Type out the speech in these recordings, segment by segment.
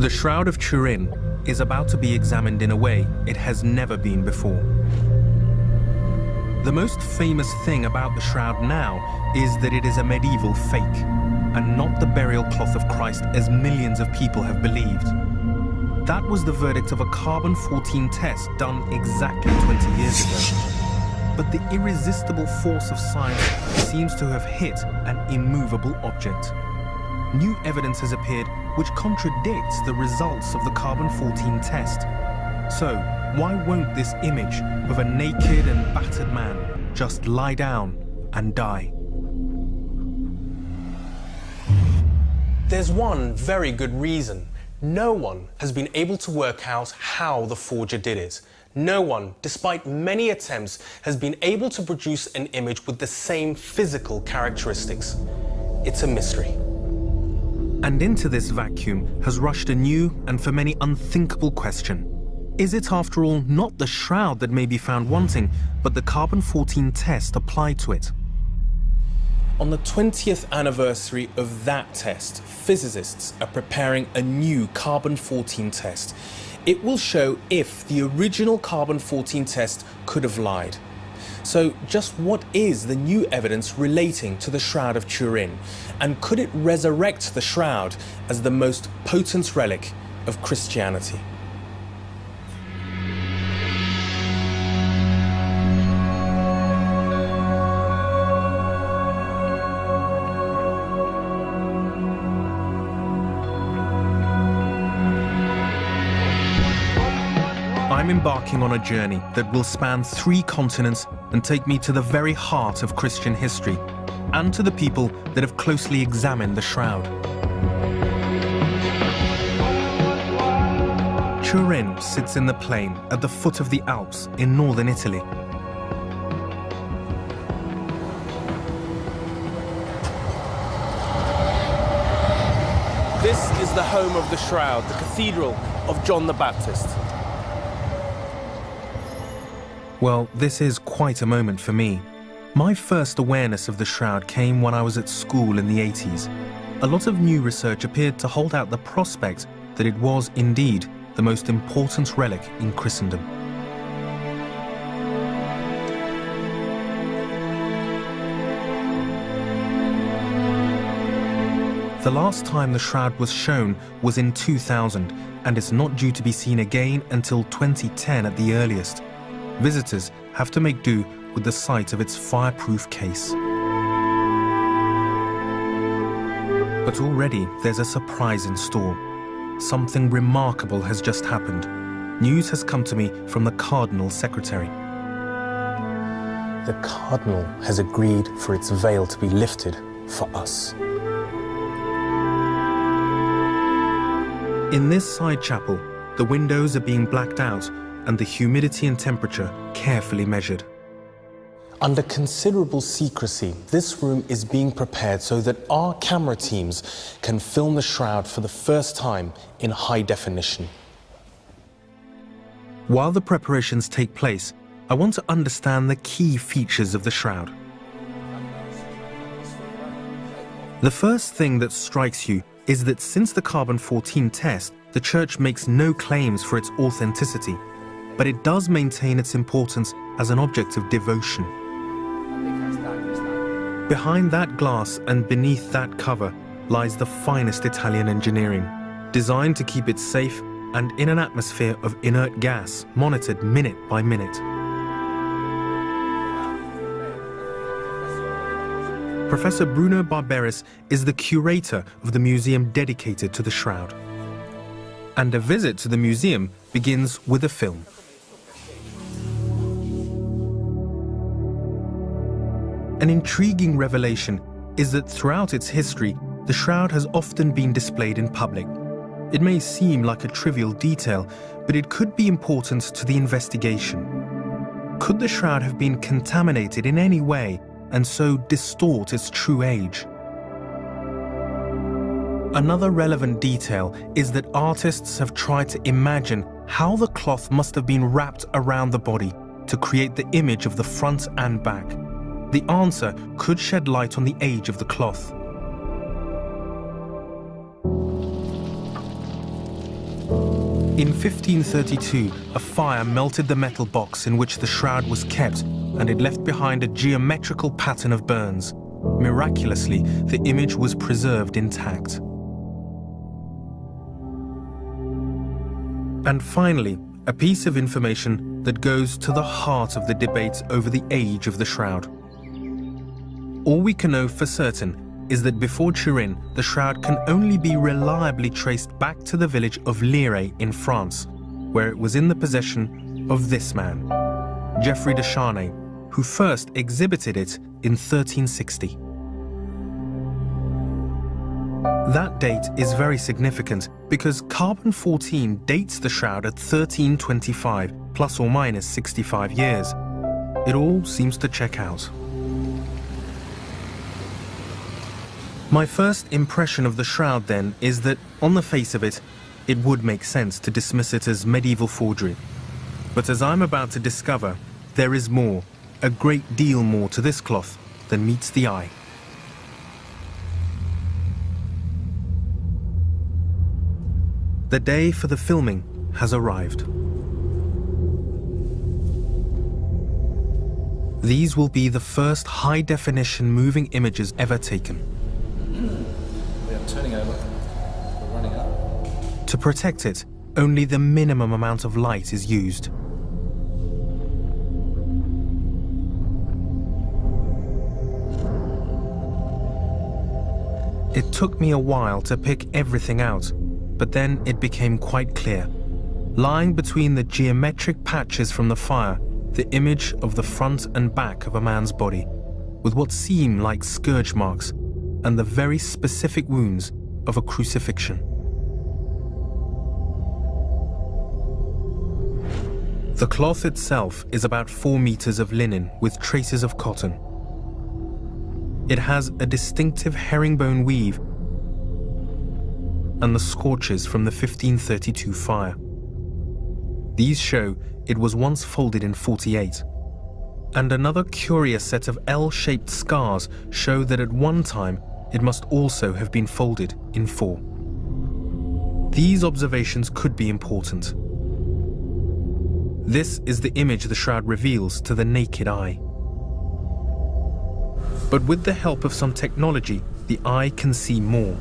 The Shroud of Turin is about to be examined in a way it has never been before. The most famous thing about the shroud now is that it is a medieval fake, and not the burial cloth of Christ as millions of people have believed. That was the verdict of a carbon-14 test done exactly 20 years ago. But the irresistible force of science seems to have hit an immovable object. New evidence has appeared which contradicts the results of the carbon-14 test. So, why won't this image of a naked and battered man just lie down and die? There's one very good reason. No one has been able to work out how the forger did it. No one, despite many attempts, has been able to produce an image with the same physical characteristics. It's a mystery. And into this vacuum has rushed a new and for many unthinkable question. Is it, after all, not the shroud that may be found wanting, but the carbon-14 test applied to it? On the 20th anniversary of that test, physicists are preparing a new carbon-14 test. It will show if the original carbon-14 test could have lied. So just what is the new evidence relating to the Shroud of Turin? And could it resurrect the shroud as the most potent relic of Christianity? I'm embarking on a journey that will span 3 continents and take me to the very heart of Christian history and to the people that have closely examined the shroud. Turin sits in the plain at the foot of the Alps in northern Italy. This is the home of the shroud, the Cathedral of John the Baptist. Well, this is quite a moment for me. My first awareness of the shroud came when I was at school in the 80s. A lot of new research appeared to hold out the prospect that it was indeed the most important relic in Christendom. The last time the shroud was shown was in 2000, and it's not due to be seen again until 2010 at the earliest. Visitors have to make do with the sight of its fireproof case. But already there's a surprise in store. Something remarkable has just happened. News has come to me from the Cardinal's secretary. The Cardinal has agreed for its veil to be lifted for us. In this side chapel, the windows are being blacked out and the humidity and temperature carefully measured. Under considerable secrecy, this room is being prepared so that our camera teams can film the shroud for the first time in high definition. While the preparations take place, I want to understand the key features of the shroud. The first thing that strikes you is that since the carbon-14 test, the Church makes no claims for its authenticity, but it does maintain its importance as an object of devotion. Behind that glass and beneath that cover lies the finest Italian engineering, designed to keep it safe and in an atmosphere of inert gas, monitored minute by minute. Professor Bruno Barberis is the curator of the museum dedicated to the shroud. And a visit to the museum begins with a film. An intriguing revelation is that throughout its history, the shroud has often been displayed in public. It may seem like a trivial detail, but it could be important to the investigation. Could the shroud have been contaminated in any way and so distort its true age? Another relevant detail is that artists have tried to imagine how the cloth must have been wrapped around the body to create the image of the front and back. The answer could shed light on the age of the cloth. In 1532, a fire melted the metal box in which the shroud was kept, and it left behind a geometrical pattern of burns. Miraculously, the image was preserved intact. And finally, a piece of information that goes to the heart of the debates over the age of the shroud. All we can know for certain is that before Turin, the shroud can only be reliably traced back to the village of Lire in France, where it was in the possession of this man, Geoffroy de Charnay, who first exhibited it in 1360. That date is very significant because carbon-14 dates the shroud at 1325, plus or minus 65 years. It all seems to check out. My first impression of the shroud, then, is that, on the face of it, it would make sense to dismiss it as medieval forgery. But as I'm about to discover, there is more, a great deal more to this cloth than meets the eye. The day for the filming has arrived. These will be the first high-definition moving images ever taken. We are turning over. We're running up. To protect it, only the minimum amount of light is used. It took me a while to pick everything out, but then it became quite clear. Lying between the geometric patches from the fire, the image of the front and back of a man's body, with what seem like scourge marks, and the very specific wounds of a crucifixion. The cloth itself is about 4 meters of linen with traces of cotton. It has a distinctive herringbone weave and the scorches from the 1532 fire. These show it was once folded in 48. And another curious set of L-shaped scars show that at one time it must also have been folded in 4. These observations could be important. This is the image the shroud reveals to the naked eye. But with the help of some technology, the eye can see more.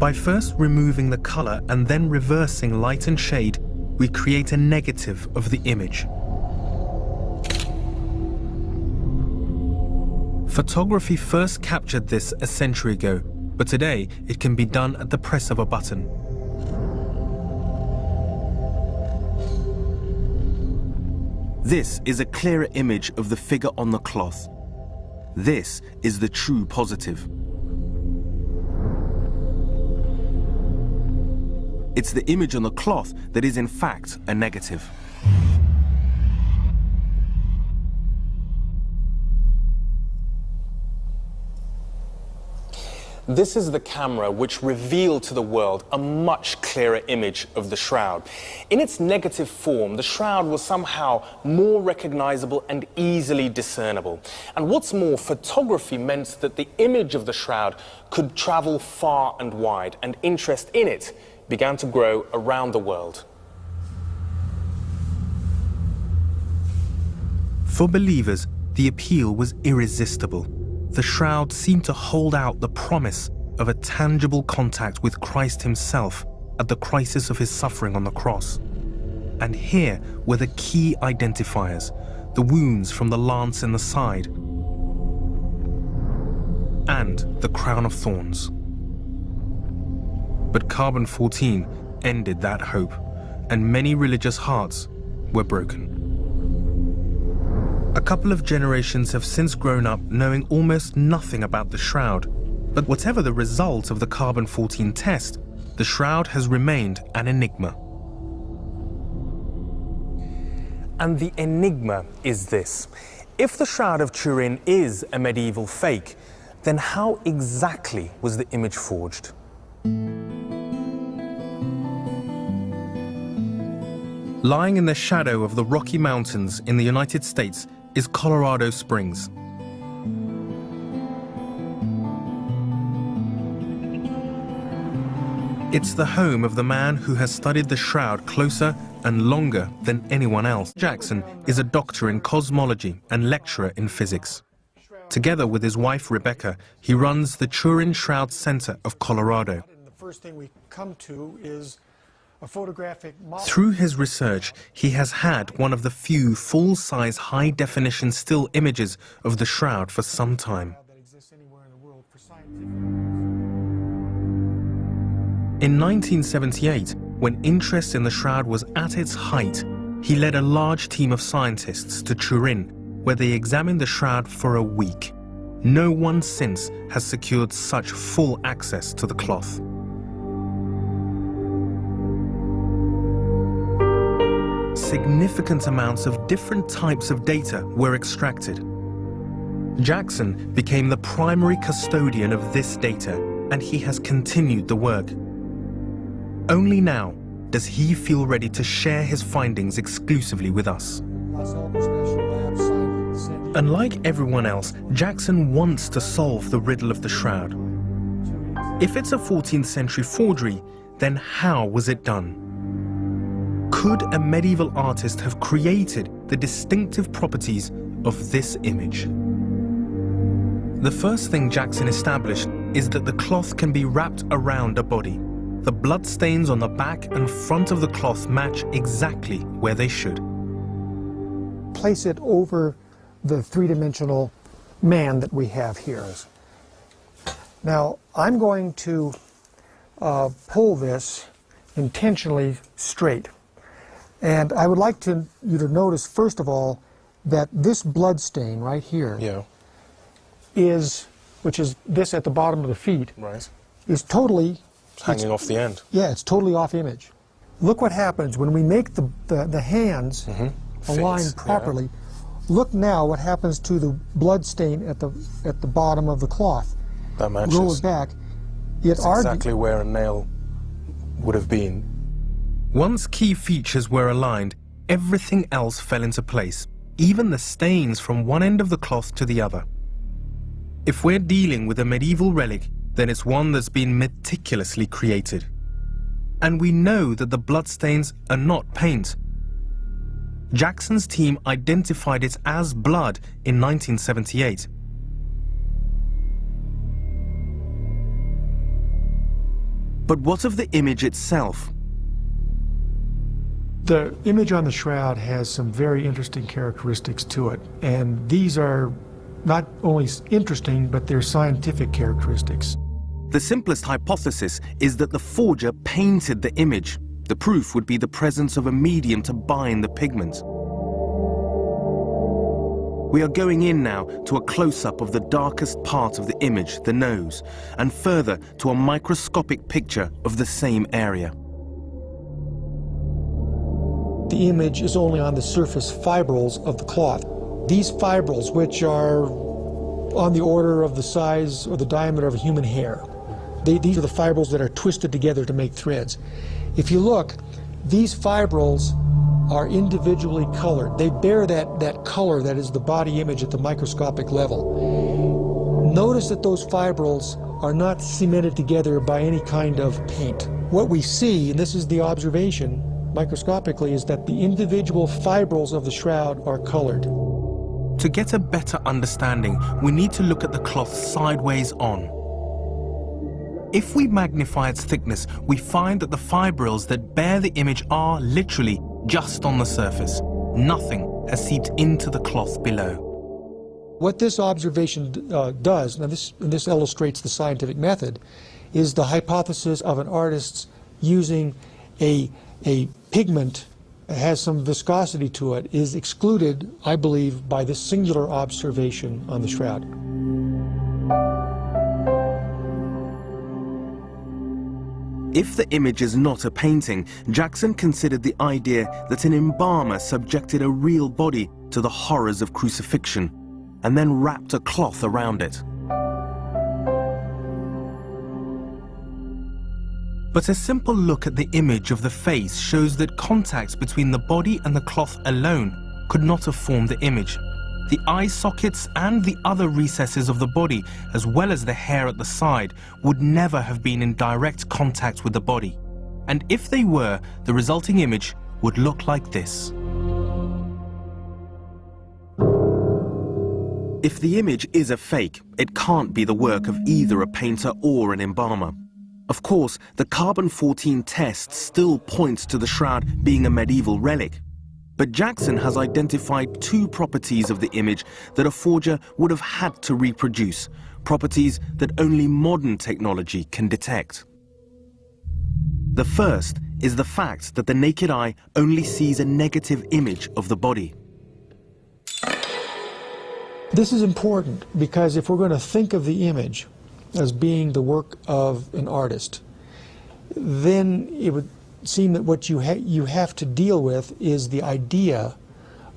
By first removing the color and then reversing light and shade, we create a negative of the image. Photography first captured this a century ago, but today it can be done at the press of a button. This is a clearer image of the figure on the cloth. This is the true positive. It's the image on the cloth that is in fact a negative. This is the camera which revealed to the world a much clearer image of the shroud. In its negative form, the shroud was somehow more recognizable and easily discernible. And what's more, photography meant that the image of the shroud could travel far and wide, and interest in it began to grow around the world. For believers, the appeal was irresistible. The shroud seemed to hold out the promise of a tangible contact with Christ himself at the crisis of his suffering on the cross. And here were the key identifiers, the wounds from the lance in the side, and the crown of thorns. But carbon-14 ended that hope, and many religious hearts were broken. A couple of generations have since grown up knowing almost nothing about the shroud, but whatever the result of the carbon-14 test, the shroud has remained an enigma. And the enigma is this: if the Shroud of Turin is a medieval fake, then how exactly was the image forged? Lying in the shadow of the Rocky Mountains in the United States is Colorado Springs. It's the home of the man who has studied the shroud closer and longer than anyone else. Jackson is a doctor in cosmology and lecturer in physics. Together with his wife Rebecca, he runs the Turin Shroud Center of Colorado. The first thing we come to is a photographic model. Through his research, he has had one of the few full-size, high-definition still images of the shroud for some time. In 1978, when interest in the shroud was at its height, he led a large team of scientists to Turin, where they examined the shroud for a week. No one since has secured such full access to the cloth. Significant amounts of different types of data were extracted. Jackson became the primary custodian of this data, and he has continued the work. Only now does he feel ready to share his findings exclusively with us. Unlike everyone else, Jackson wants to solve the riddle of the shroud. If it's a 14th century forgery, then how was it done? Could a medieval artist have created the distinctive properties of this image? The first thing Jackson established is that the cloth can be wrapped around a body. The bloodstains on the back and front of the cloth match exactly where they should. Place it over the three-dimensional man that we have here. Now, I'm going to pull this intentionally straight. And I would like you to notice, first of all, that this blood stain right here which is this at the bottom of the feet, is totally... It's hanging off the end. Yeah, it's totally off image. Look what happens when we make the hands align properly. Look now what happens to the blood stain at the bottom of the cloth. That matches. Roll it back. It's exactly where a nail would have been. Once key features were aligned, everything else fell into place, even the stains from one end of the cloth to the other. If we're dealing with a medieval relic, then it's one that's been meticulously created. And we know that the bloodstains are not paint. Jackson's team identified it as blood in 1978. But what of the image itself? The image on the shroud has some very interesting characteristics to it, and these are not only interesting, but they're scientific characteristics. The simplest hypothesis is that the forger painted the image. The proof would be the presence of a medium to bind the pigment. We are going in now to a close-up of the darkest part of the image, the nose, and further to a microscopic picture of the same area. The image is only on the surface fibrils of the cloth. These fibrils, which are on the order of the size or the diameter of a human hair, these are the fibrils that are twisted together to make threads. If you look, these fibrils are individually colored. They bear that color that is the body image at the microscopic level. Notice that those fibrils are not cemented together by any kind of paint. What we see, and this is the observation microscopically, is that the individual fibrils of the shroud are colored. To get a better understanding, we need to look at the cloth sideways on. If we magnify its thickness, we find that the fibrils that bear the image are literally just on the surface. Nothing has seeped into the cloth below. What this observation does, now this illustrates the scientific method, is the hypothesis of an artist using a pigment that has some viscosity to it is excluded, I believe, by this singular observation on the shroud. If the image is not a painting, Jackson considered the idea that an embalmer subjected a real body to the horrors of crucifixion and then wrapped a cloth around it. But a simple look at the image of the face shows that contact between the body and the cloth alone could not have formed the image. The eye sockets and the other recesses of the body, as well as the hair at the side, would never have been in direct contact with the body. And if they were, the resulting image would look like this. If the image is a fake, it can't be the work of either a painter or an embalmer. Of course, the carbon-14 test still points to the shroud being a medieval relic. But Jackson has identified two properties of the image that a forger would have had to reproduce, properties that only modern technology can detect. The first is the fact that the naked eye only sees a negative image of the body. This is important because if we're going to think of the image as being the work of an artist, then it would seem that what you have to deal with is the idea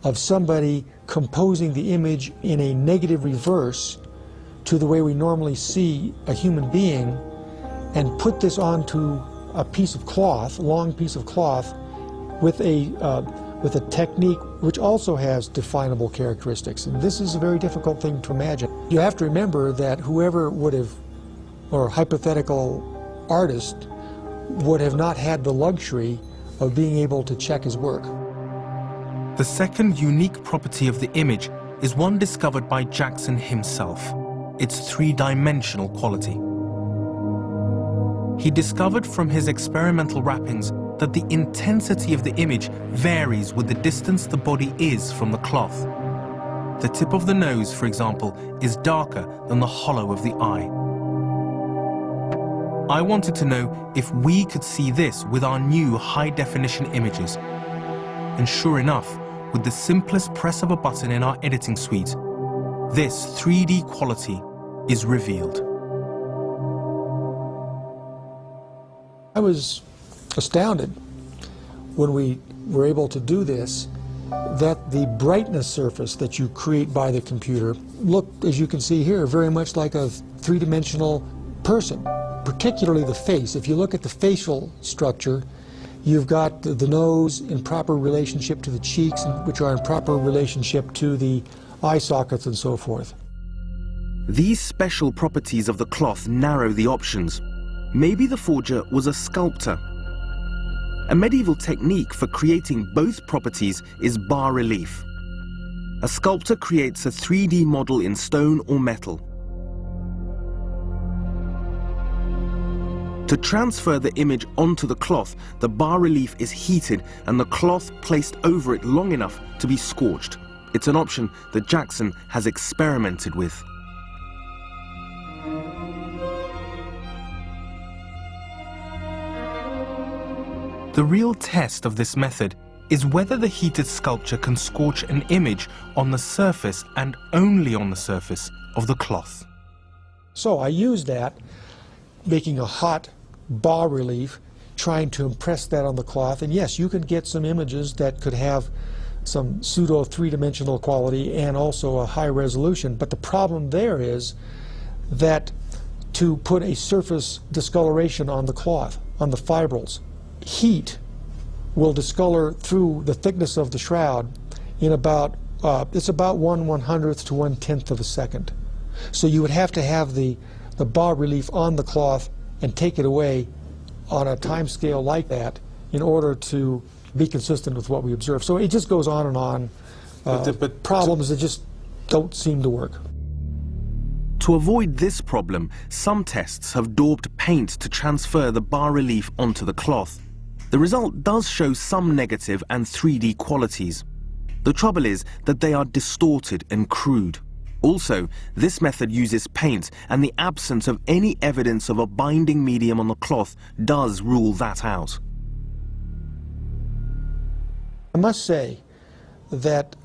of somebody composing the image in a negative reverse to the way we normally see a human being, and put this onto a piece of cloth, a long piece of cloth, with a technique which also has definable characteristics. And this is a very difficult thing to imagine. You have to remember that whoever would have, or hypothetical artist, would have not had the luxury of being able to check his work. The second unique property of the image is one discovered by Jackson himself, its three-dimensional quality. He discovered from his experimental wrappings that the intensity of the image varies with the distance the body is from the cloth. The tip of the nose, for example, is darker than the hollow of the eye. I wanted to know if we could see this with our new high-definition images. And sure enough, with the simplest press of a button in our editing suite, this 3D quality is revealed. I was astounded when we were able to do this, that the brightness surface that you create by the computer looked, as you can see here, very much like a three-dimensional person. Particularly the face. If you look at the facial structure, you've got the nose in proper relationship to the cheeks, which are in proper relationship to the eye sockets and so forth. These special properties of the cloth narrow the options. Maybe the forger was a sculptor. A medieval technique for creating both properties is bas-relief. A sculptor creates a 3D model in stone or metal. To transfer the image onto the cloth, the bas-relief is heated and the cloth placed over it long enough to be scorched. It's an option that Jackson has experimented with. The real test of this method is whether the heated sculpture can scorch an image on the surface, and only on the surface, of the cloth. So I used that, making a hot bas-relief, trying to impress that on the cloth. And yes, you can get some images that could have some pseudo three-dimensional quality and also a high resolution. But the problem there is that to put a surface discoloration on the cloth, on the fibrils, heat will discolor through the thickness of the shroud in about, it's about 1/100th to 1/10th of a second. So you would have to have the bas-relief on the cloth and take it away on a time scale like that in order to be consistent with what we observe. So it just goes on and on. But problems that just don't seem to work. To avoid this problem, some tests have daubed paint to transfer the bas-relief onto the cloth. The result does show some negative and 3D qualities. The trouble is that they are distorted and crude. Also, this method uses paint, and the absence of any evidence of a binding medium on the cloth does rule that out. I must say that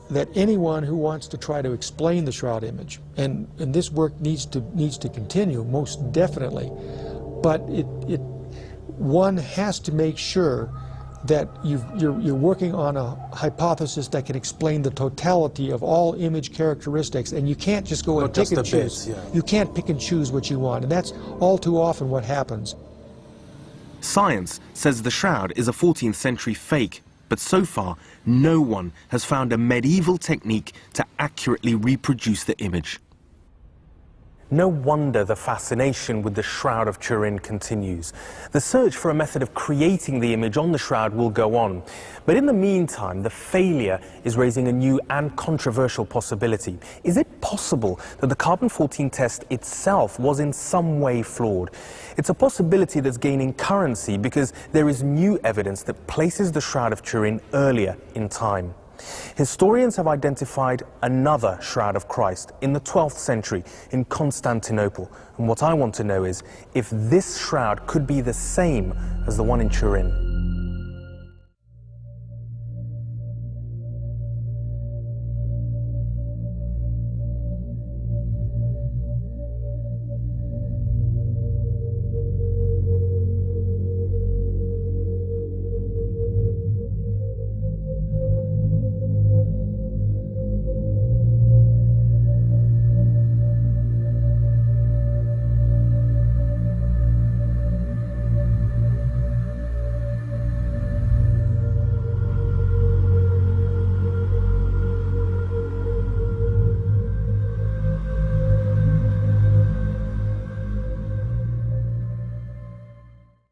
that anyone who wants to try to explain the shroud image, and this work needs to continue, most definitely, but one has to make sure that you're working on a hypothesis that can explain the totality of all image characteristics, and you can't just go and pick and choose. You can't pick and choose what you want, and that's all too often what happens. Science says the shroud is a 14th century fake, But so far, no one has found a medieval technique to accurately reproduce the image. No wonder the fascination with the Shroud of Turin continues. The search for a method of creating the image on the shroud will go on. But in the meantime, the failure is raising a new and controversial possibility. Is it possible that the carbon-14 test itself was in some way flawed? It's a possibility that's gaining currency because there is new evidence that places the Shroud of Turin earlier in time. Historians have identified another Shroud of Christ in the 12th century in Constantinople. And what I want to know is if this shroud could be the same as the one in Turin.